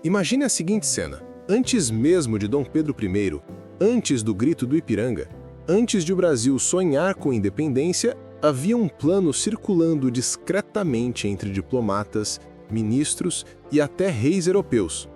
Imagine a seguinte cena. Antes mesmo de Dom Pedro I, antes do Grito do Ipiranga, antes de o Brasil sonhar com independência, havia um plano circulando discretamente entre diplomatas, ministros e até reis europeus.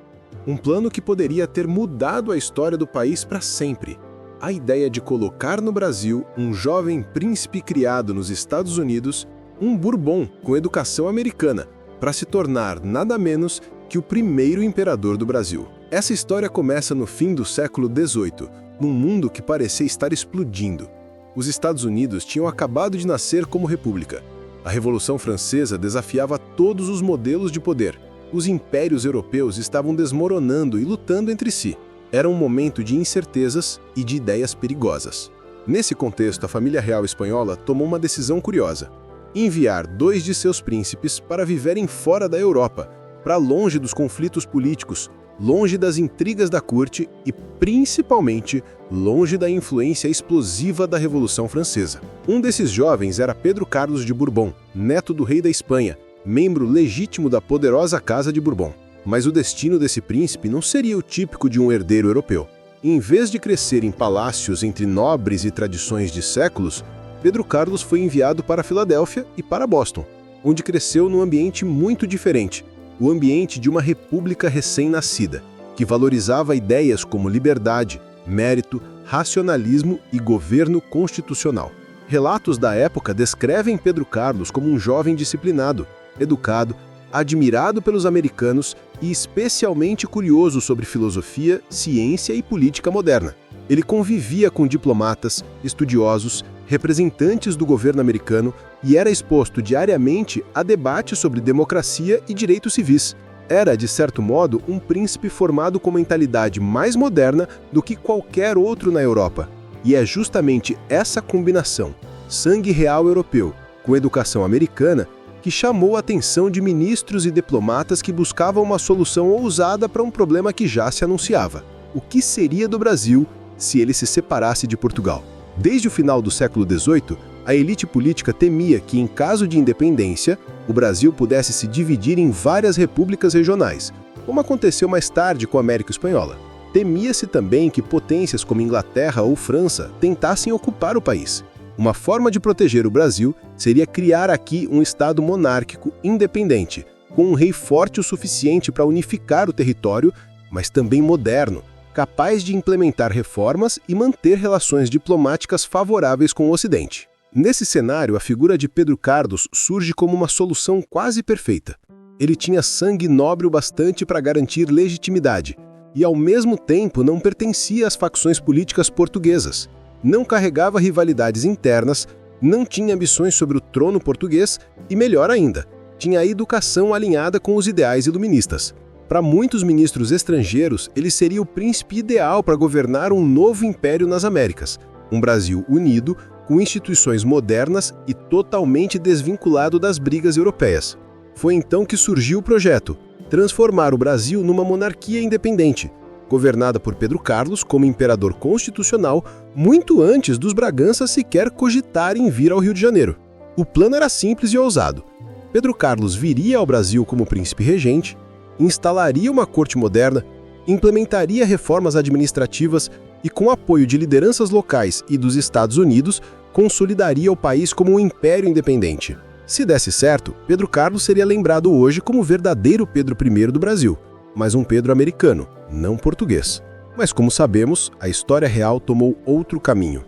Um plano que poderia ter mudado a história do país para sempre. A ideia de colocar no Brasil um jovem príncipe criado nos Estados Unidos, um Bourbon com educação americana, para se tornar nada menos que o primeiro imperador do Brasil. Essa história começa no fim do século XVIII, num mundo que parecia estar explodindo. Os Estados Unidos tinham acabado de nascer como república. A Revolução Francesa desafiava todos os modelos de poder. Os impérios europeus estavam desmoronando e lutando entre si. Era um momento de incertezas e de ideias perigosas. Nesse contexto, a família real espanhola tomou uma decisão curiosa: enviar 2 de seus príncipes para viverem fora da Europa, para longe dos conflitos políticos, longe das intrigas da corte e, principalmente, longe da influência explosiva da Revolução Francesa. Um desses jovens era Pedro Carlos de Bourbon, neto do rei da Espanha, membro legítimo da poderosa Casa de Bourbon. Mas o destino desse príncipe não seria o típico de um herdeiro europeu. Em vez de crescer em palácios entre nobres e tradições de séculos, Pedro Carlos foi enviado para Filadélfia e para Boston, onde cresceu num ambiente muito diferente, o ambiente de uma república recém-nascida, que valorizava ideias como liberdade, mérito, racionalismo e governo constitucional. Relatos da época descrevem Pedro Carlos como um jovem disciplinado, educado, admirado pelos americanos e especialmente curioso sobre filosofia, ciência e política moderna. Ele convivia com diplomatas, estudiosos, representantes do governo americano e era exposto diariamente a debates sobre democracia e direitos civis. Era, de certo modo, um príncipe formado com mentalidade mais moderna do que qualquer outro na Europa. E é justamente essa combinação, sangue real europeu com educação americana, que chamou a atenção de ministros e diplomatas que buscavam uma solução ousada para um problema que já se anunciava: o que seria do Brasil se ele se separasse de Portugal? Desde o final do século XVIII, a elite política temia que, em caso de independência, o Brasil pudesse se dividir em várias repúblicas regionais, como aconteceu mais tarde com a América Espanhola. Temia-se também que potências como Inglaterra ou França tentassem ocupar o país. Uma forma de proteger o Brasil seria criar aqui um Estado monárquico independente, com um rei forte o suficiente para unificar o território, mas também moderno, capaz de implementar reformas e manter relações diplomáticas favoráveis com o Ocidente. Nesse cenário, a figura de Pedro Carlos surge como uma solução quase perfeita. Ele tinha sangue nobre o bastante para garantir legitimidade e, ao mesmo tempo, não pertencia às facções políticas portuguesas. Não carregava rivalidades internas, não tinha ambições sobre o trono português e, melhor ainda, tinha a educação alinhada com os ideais iluministas. Para muitos ministros estrangeiros, ele seria o príncipe ideal para governar um novo império nas Américas, um Brasil unido, com instituições modernas e totalmente desvinculado das brigas europeias. Foi então que surgiu o projeto: transformar o Brasil numa monarquia independente, governada por Pedro Carlos como imperador constitucional, muito antes dos Braganças sequer cogitarem vir ao Rio de Janeiro. O plano era simples e ousado. Pedro Carlos viria ao Brasil como príncipe regente, instalaria uma corte moderna, implementaria reformas administrativas e, com apoio de lideranças locais e dos Estados Unidos, consolidaria o país como um império independente. Se desse certo, Pedro Carlos seria lembrado hoje como o verdadeiro Pedro I do Brasil, mas um Pedro americano, não português. Mas, como sabemos, a história real tomou outro caminho.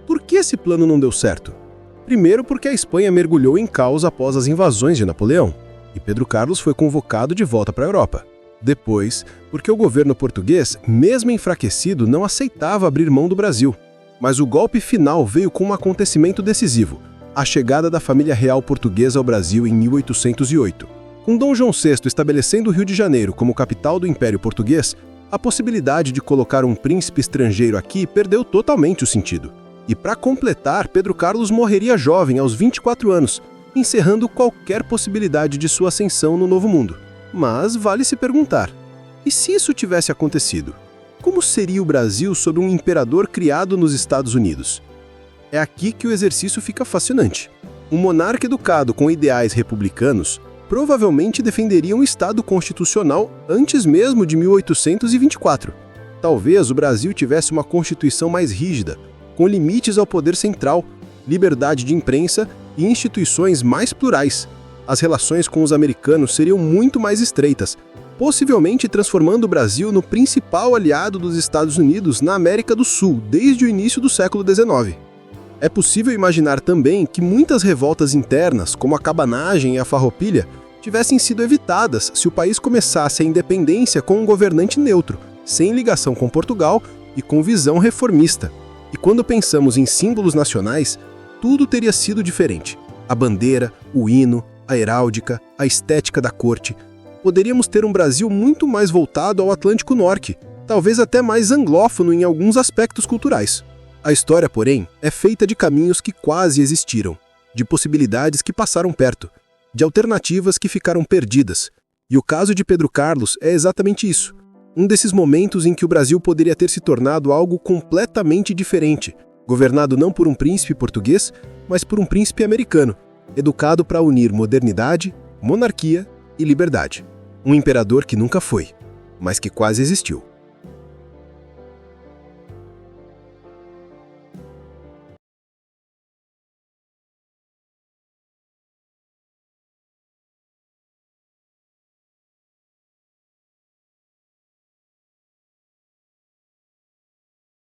Por que esse plano não deu certo? Primeiro, porque a Espanha mergulhou em caos após as invasões de Napoleão, e Pedro Carlos foi convocado de volta para a Europa. Depois, porque o governo português, mesmo enfraquecido, não aceitava abrir mão do Brasil. Mas o golpe final veio com um acontecimento decisivo: a chegada da família real portuguesa ao Brasil em 1808. Com Dom João VI estabelecendo o Rio de Janeiro como capital do Império Português, a possibilidade de colocar um príncipe estrangeiro aqui perdeu totalmente o sentido. E para completar, Pedro Carlos morreria jovem, aos 24 anos, encerrando qualquer possibilidade de sua ascensão no Novo Mundo. Mas vale se perguntar: e se isso tivesse acontecido? Como seria o Brasil sob um imperador criado nos Estados Unidos? É aqui que o exercício fica fascinante. Um monarca educado com ideais republicanos provavelmente defenderiam o Estado Constitucional antes mesmo de 1824. Talvez o Brasil tivesse uma Constituição mais rígida, com limites ao poder central, liberdade de imprensa e instituições mais plurais. As relações com os americanos seriam muito mais estreitas, possivelmente transformando o Brasil no principal aliado dos Estados Unidos na América do Sul desde o início do século XIX. É possível imaginar também que muitas revoltas internas, como a cabanagem e a farroupilha, tivessem sido evitadas se o país começasse a independência com um governante neutro, sem ligação com Portugal e com visão reformista. E quando pensamos em símbolos nacionais, tudo teria sido diferente. A bandeira, o hino, a heráldica, a estética da corte. Poderíamos ter um Brasil muito mais voltado ao Atlântico Norte, talvez até mais anglófono em alguns aspectos culturais. A história, porém, é feita de caminhos que quase existiram, de possibilidades que passaram perto, de alternativas que ficaram perdidas. E o caso de Pedro Carlos é exatamente isso. Um desses momentos em que o Brasil poderia ter se tornado algo completamente diferente, governado não por um príncipe português, mas por um príncipe americano, educado para unir modernidade, monarquia e liberdade. Um imperador que nunca foi, mas que quase existiu.